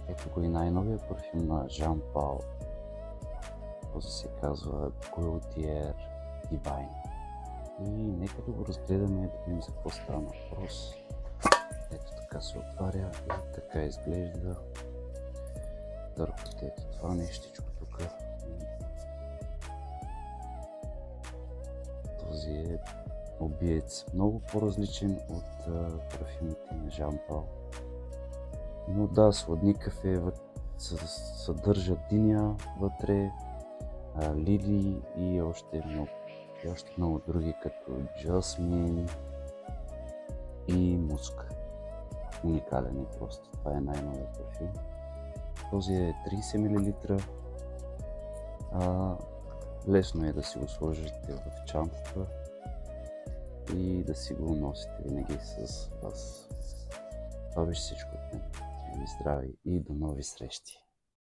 Ето го и най-новия парфюм на Жан Пал. Този се казва Gaultier Divine. И нека да го разгледаме, да видим за какво става въпрос. Ето така се отваря и така изглежда. Дърпате ето това нещичко тук. Този е убиец. Много по-различен от парфюмите на Жан Пал. Но да, сладникав е, съдържа диня вътре, лили и още много други, като джасмин и муск. Уникален е просто. Това е най-новият парфюм. Този е 30 мл. Лесно е да си го сложите в чантата и да си го носите винаги с вас. Това беше всичко от мен. Живи, здрави и до нови срещи!